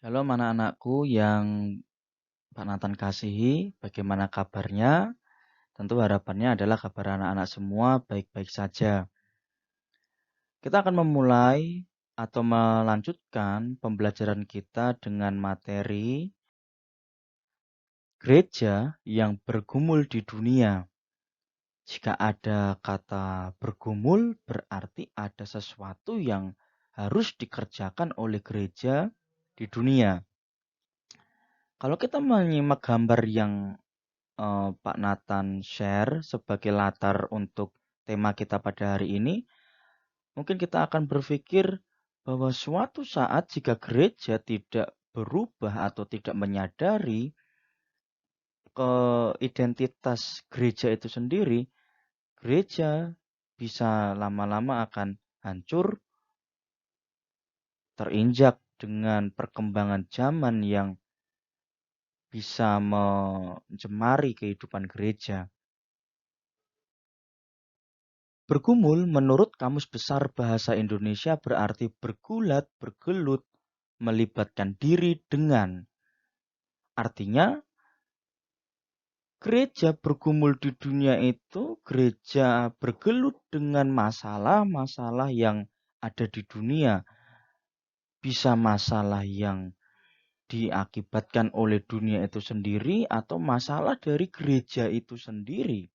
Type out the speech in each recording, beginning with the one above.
Shalom anak-anakku yang Pak Nathan kasihi, bagaimana kabarnya? Tentu harapannya adalah kabar anak-anak semua baik-baik saja. Kita akan memulai atau melanjutkan pembelajaran kita dengan materi gereja yang bergumul di dunia. Jika ada kata bergumul, berarti ada sesuatu yang harus dikerjakan oleh gereja di dunia. Kalau kita menyimak gambar yang Pak Nathan share sebagai latar untuk tema kita pada hari ini, mungkin kita akan berpikir bahwa suatu saat jika gereja tidak berubah atau tidak menyadari ke identitas gereja itu sendiri, gereja bisa lama-lama akan hancur, terinjak dengan perkembangan zaman yang bisa mencemari kehidupan gereja. Bergumul menurut Kamus Besar Bahasa Indonesia berarti bergulat, bergelut, melibatkan diri dengan. Artinya, gereja bergumul di dunia itu, gereja bergelut dengan masalah-masalah yang ada di dunia. Bisa masalah yang diakibatkan oleh dunia itu sendiri atau masalah dari gereja itu sendiri.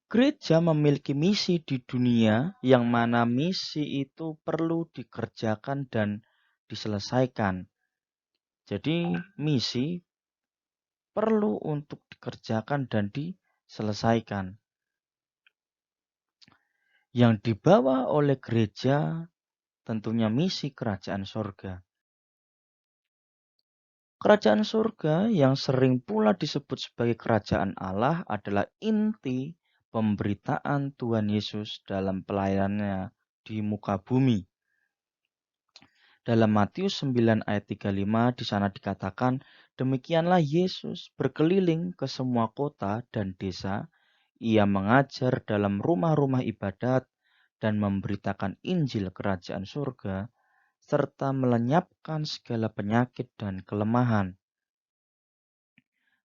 Gereja memiliki misi di dunia yang mana misi itu perlu dikerjakan dan diselesaikan. Jadi misi perlu untuk dikerjakan dan diselesaikan. Yang dibawa oleh gereja tentunya misi kerajaan surga. Kerajaan surga yang sering pula disebut sebagai kerajaan Allah adalah inti pemberitaan Tuhan Yesus dalam pelayanannya di muka bumi. Dalam Matius 9 ayat 35 di sana dikatakan, demikianlah Yesus berkeliling ke semua kota dan desa, ia mengajar dalam rumah-rumah ibadat dan memberitakan Injil kerajaan surga, serta melenyapkan segala penyakit dan kelemahan.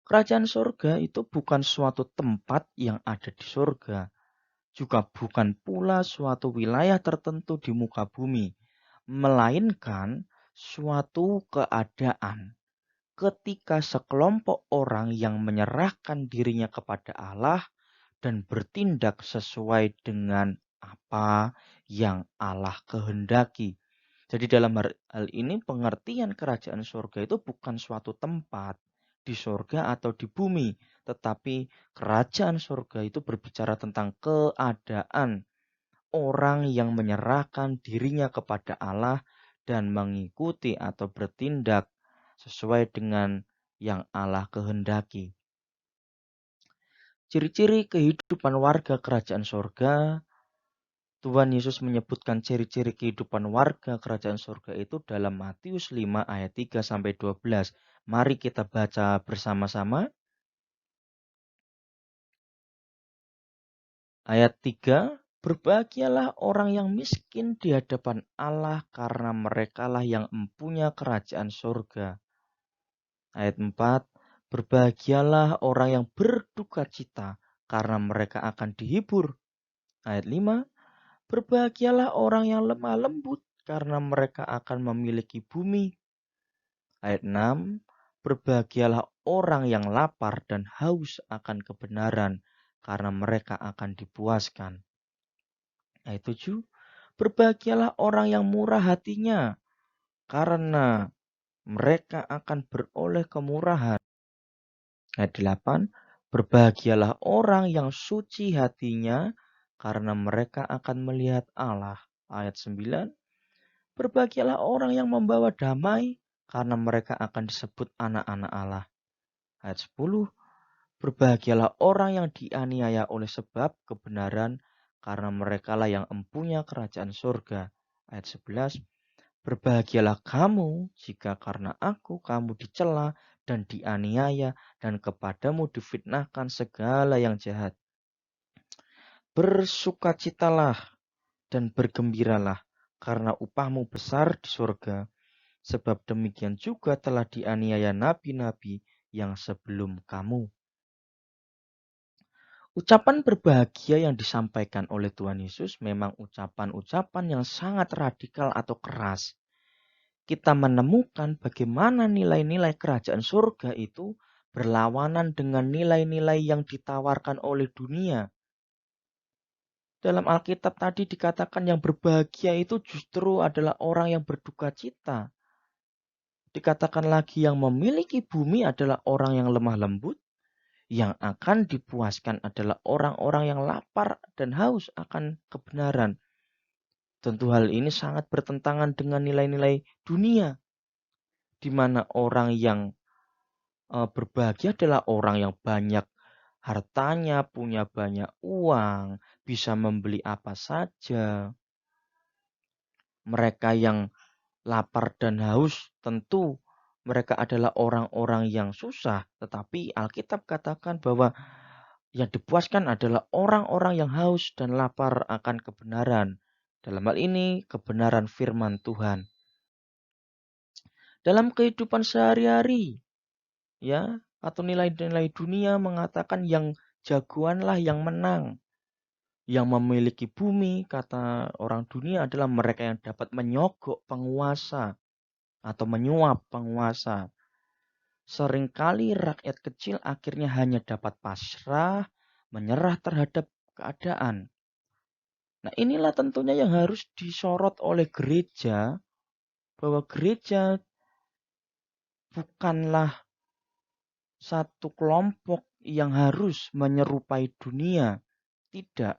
Kerajaan surga itu bukan suatu tempat yang ada di surga, juga bukan pula suatu wilayah tertentu di muka bumi, melainkan suatu keadaan ketika sekelompok orang yang menyerahkan dirinya kepada Allah dan bertindak sesuai dengan apa yang Allah kehendaki. Jadi dalam hal ini pengertian kerajaan surga itu bukan suatu tempat di surga atau di bumi, tetapi kerajaan surga itu berbicara tentang keadaan orang yang menyerahkan dirinya kepada Allah dan mengikuti atau bertindak sesuai dengan yang Allah kehendaki. Ciri-ciri kehidupan warga kerajaan surga, Tuhan Yesus menyebutkan ciri-ciri kehidupan warga kerajaan surga itu dalam Matius 5 ayat 3 sampai 12. Mari kita baca bersama-sama. Ayat 3, berbahagialah orang yang miskin di hadapan Allah karena merekalah yang mempunyai kerajaan surga. Ayat 4, berbahagialah orang yang berduka cita karena mereka akan dihibur. Ayat 5, berbahagialah orang yang lemah lembut karena mereka akan memiliki bumi. Ayat 6, berbahagialah orang yang lapar dan haus akan kebenaran karena mereka akan dipuaskan. Ayat 7, berbahagialah orang yang murah hatinya karena mereka akan beroleh kemurahan. Ayat 8, berbahagialah orang yang suci hatinya karena mereka akan melihat Allah. Ayat 9, berbahagialah orang yang membawa damai karena mereka akan disebut anak-anak Allah. Ayat 10, berbahagialah orang yang dianiaya oleh sebab kebenaran karena merekalah yang mempunyai kerajaan surga. Ayat 11, berbahagialah kamu jika karena aku kamu dicela dan dianiaya dan kepadamu difitnahkan segala yang jahat. Bersukacitalah dan bergembiralah karena upahmu besar di surga. sebab demikian juga telah dianiaya nabi-nabi yang sebelum kamu. Ucapan berbahagia yang disampaikan oleh Tuhan Yesus memang ucapan-ucapan yang sangat radikal atau keras. Kita menemukan bagaimana nilai-nilai kerajaan surga itu berlawanan dengan nilai-nilai yang ditawarkan oleh dunia. Dalam Alkitab tadi dikatakan yang berbahagia itu justru adalah orang yang berduka cita. Dikatakan lagi yang memiliki bumi adalah orang yang lemah lembut. Yang akan dipuaskan adalah orang-orang yang lapar dan haus akan kebenaran. Tentu hal ini sangat bertentangan dengan nilai-nilai dunia, di mana orang yang berbahagia adalah orang yang banyak hartanya, punya banyak uang, bisa membeli apa saja. Mereka yang lapar dan haus tentu mereka adalah orang-orang yang susah, tetapi Alkitab katakan bahwa yang dipuaskan adalah orang-orang yang haus dan lapar akan kebenaran. Dalam hal ini kebenaran firman Tuhan. Dalam kehidupan sehari-hari, ya, atau nilai-nilai dunia mengatakan yang jagoanlah yang menang. Yang memiliki bumi, kata orang dunia, adalah mereka yang dapat menyogok penguasa atau menyuap penguasa. Seringkali rakyat kecil akhirnya hanya dapat pasrah, menyerah terhadap keadaan. Nah, inilah tentunya yang harus disorot oleh gereja, bahwa gereja bukanlah satu kelompok yang harus menyerupai dunia. Tidak.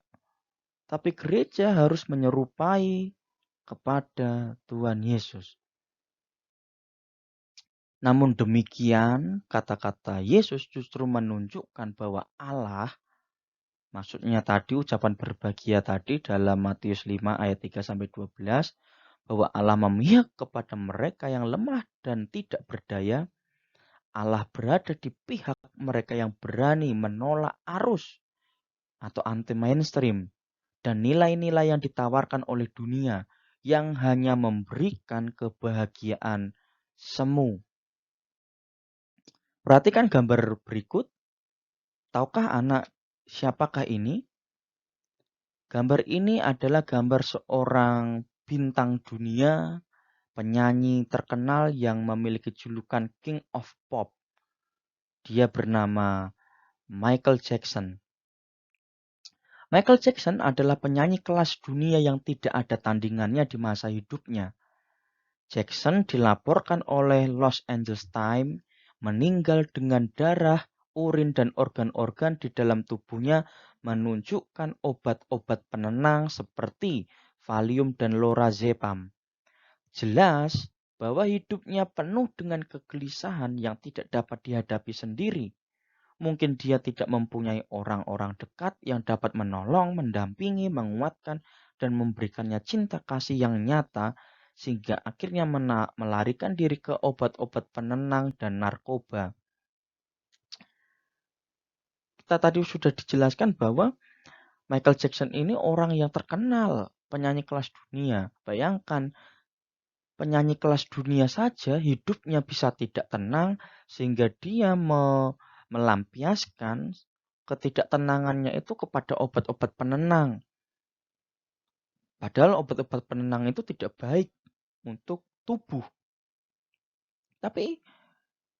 Tapi gereja harus menyerupai kepada Tuhan Yesus. Namun demikian, kata-kata Yesus justru menunjukkan bahwa Allah, maksudnya tadi ucapan berbahagia tadi dalam Matius 5 ayat 3-12, bahwa Allah memihak kepada mereka yang lemah dan tidak berdaya. Allah berada di pihak mereka yang berani menolak arus atau anti mainstream dan nilai-nilai yang ditawarkan oleh dunia yang hanya memberikan kebahagiaan semu. Perhatikan gambar berikut. Tahukah anak siapakah ini? Gambar ini adalah gambar seorang bintang dunia, penyanyi terkenal yang memiliki julukan King of Pop. Dia bernama Michael Jackson. Michael Jackson adalah penyanyi kelas dunia yang tidak ada tandingannya di masa hidupnya. Jackson dilaporkan oleh Los Angeles Times meninggal dengan darah, urin, dan organ-organ di dalam tubuhnya menunjukkan obat-obat penenang seperti Valium dan Lorazepam. Jelas bahwa hidupnya penuh dengan kegelisahan yang tidak dapat dihadapi sendiri. Mungkin dia tidak mempunyai orang-orang dekat yang dapat menolong, mendampingi, menguatkan, dan memberikannya cinta kasih yang nyata, sehingga akhirnya melarikan diri ke obat-obat penenang dan narkoba. Kita tadi sudah dijelaskan bahwa Michael Jackson ini orang yang terkenal, penyanyi kelas dunia. Bayangkan, penyanyi kelas dunia saja hidupnya bisa tidak tenang, sehingga dia melampiaskan ketidaktenangannya itu kepada obat-obat penenang. Padahal obat-obat penenang itu tidak baik untuk tubuh. Tapi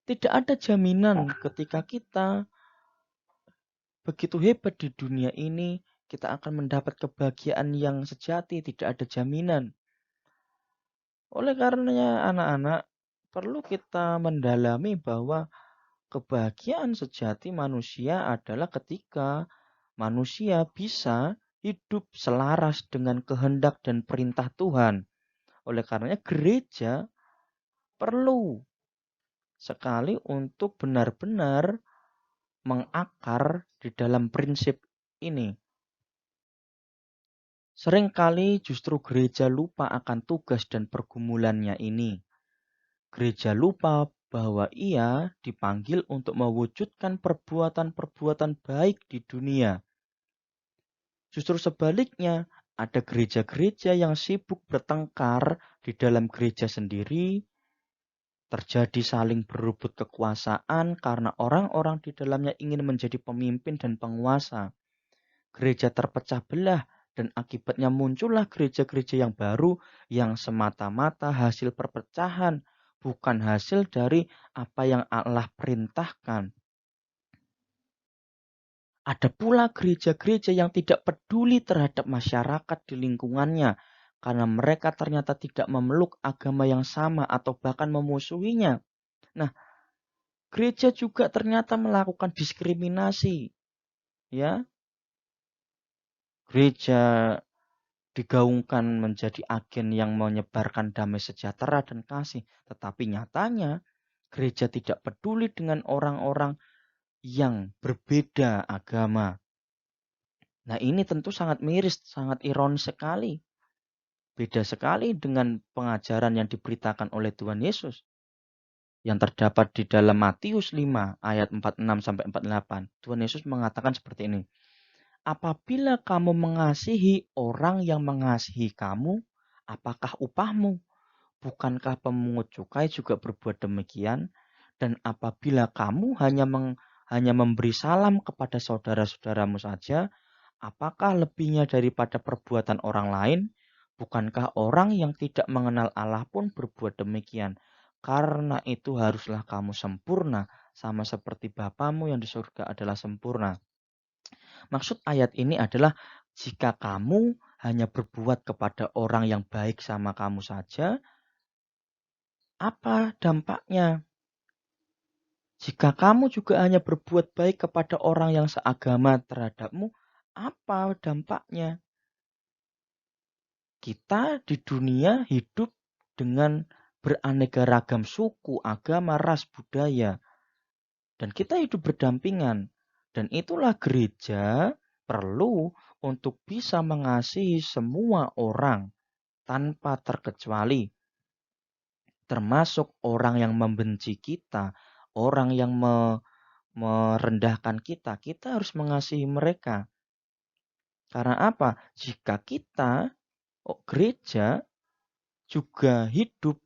tidak ada jaminan ketika kita begitu hebat di dunia ini, kita akan mendapat kebahagiaan yang sejati, tidak ada jaminan. Oleh karenanya anak-anak, perlu kita mendalami bahwa kebahagiaan sejati manusia adalah ketika manusia bisa hidup selaras dengan kehendak dan perintah Tuhan. Oleh karenanya gereja perlu sekali untuk benar-benar mengakar di dalam prinsip ini. Seringkali justru gereja lupa akan tugas dan pergumulannya ini. Gereja lupa bahwa ia dipanggil untuk mewujudkan perbuatan-perbuatan baik di dunia. Justru sebaliknya, ada gereja-gereja yang sibuk bertengkar di dalam gereja sendiri, Terjadi saling berebut kekuasaan karena orang-orang di dalamnya ingin menjadi pemimpin dan penguasa. Gereja terpecah belah dan akibatnya muncullah gereja-gereja yang baru yang semata-mata hasil perpecahan, bukan hasil dari apa yang Allah perintahkan. Ada pula gereja-gereja yang tidak peduli terhadap masyarakat di lingkungannya karena mereka ternyata tidak memeluk agama yang sama atau bahkan memusuhinya. Nah, gereja juga ternyata melakukan diskriminasi, ya. Gereja digaungkan menjadi agen yang menyebarkan damai sejahtera dan kasih, tetapi nyatanya gereja tidak peduli dengan orang-orang yang berbeda agama. Nah, ini tentu sangat miris, sangat ironis sekali. Beda sekali dengan pengajaran yang diberitakan oleh Tuhan Yesus yang terdapat di dalam Matius 5 ayat 46 sampai 48. Tuhan Yesus mengatakan seperti ini. Apabila kamu mengasihi orang yang mengasihi kamu, apakah upahmu? Bukankah pemungut cukai juga berbuat demikian? Dan apabila kamu hanya memberi salam kepada saudara-saudaramu saja, apakah lebihnya daripada perbuatan orang lain? Bukankah orang yang tidak mengenal Allah pun berbuat demikian? Karena itu haruslah kamu sempurna, sama seperti Bapamu yang di surga adalah sempurna. Maksud ayat ini adalah jika kamu hanya berbuat kepada orang yang baik sama kamu saja, apa dampaknya? Jika kamu juga hanya berbuat baik kepada orang yang seagama terhadapmu, apa dampaknya? Kita di dunia hidup dengan beraneka ragam suku, agama, ras, budaya. Dan kita hidup berdampingan. Dan itulah gereja perlu untuk bisa mengasihi semua orang tanpa terkecuali. Termasuk orang yang membenci kita, orang yang merendahkan kita. Kita harus mengasihi mereka. Karena apa? Jika kita, gereja, juga hidup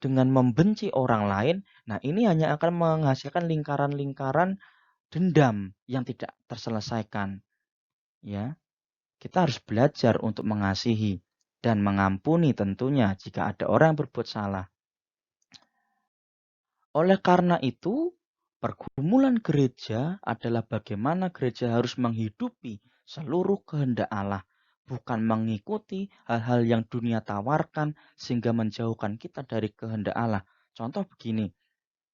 dengan membenci orang lain, nah ini hanya akan menghasilkan lingkaran-lingkaran dendam yang tidak terselesaikan. Ya, kita harus belajar untuk mengasihi dan mengampuni tentunya jika ada orang yang berbuat salah. Oleh karena itu, pergumulan gereja adalah bagaimana gereja harus menghidupi seluruh kehendak Allah, bukan mengikuti hal-hal yang dunia tawarkan sehingga menjauhkan kita dari kehendak Allah. Contoh begini,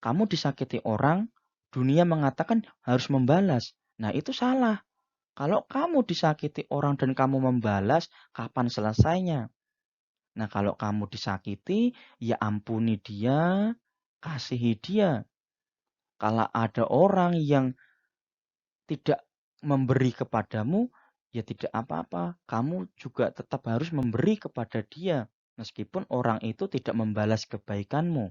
kamu disakiti orang, dunia mengatakan harus membalas. Nah, itu salah. Kalau kamu disakiti orang dan kamu membalas, kapan selesainya? Nah, kalau kamu disakiti, ya ampuni dia, kasihi dia. Kalau ada orang yang tidak memberi kepadamu, ya tidak apa-apa. Kamu juga tetap harus memberi kepada dia. Meskipun orang itu tidak membalas kebaikanmu.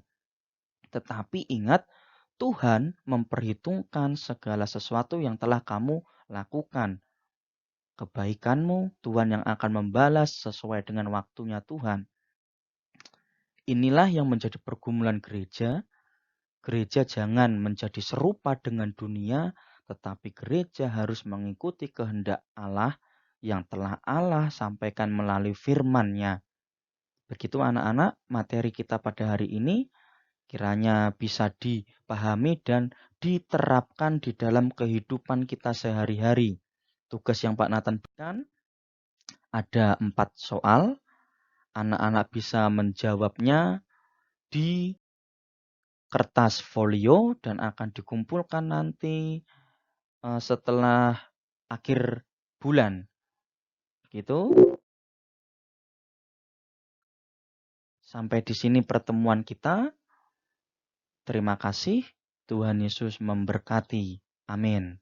Tetapi ingat, Tuhan memperhitungkan segala sesuatu yang telah kamu lakukan. Kebaikanmu, Tuhan yang akan membalas sesuai dengan waktunya Tuhan. Inilah yang menjadi pergumulan gereja. Gereja jangan menjadi serupa dengan dunia, tetapi gereja harus mengikuti kehendak Allah yang telah Allah sampaikan melalui firman-Nya. Begitu anak-anak, materi kita pada hari ini kiranya bisa dipahami dan diterapkan di dalam kehidupan kita sehari-hari. Tugas yang Pak Nathan berikan ada 4 soal. Anak-anak bisa menjawabnya di kertas folio dan akan dikumpulkan nanti setelah akhir bulan. Gitu. Sampai di sini pertemuan kita. Terima kasih. Tuhan Yesus memberkati. Amin.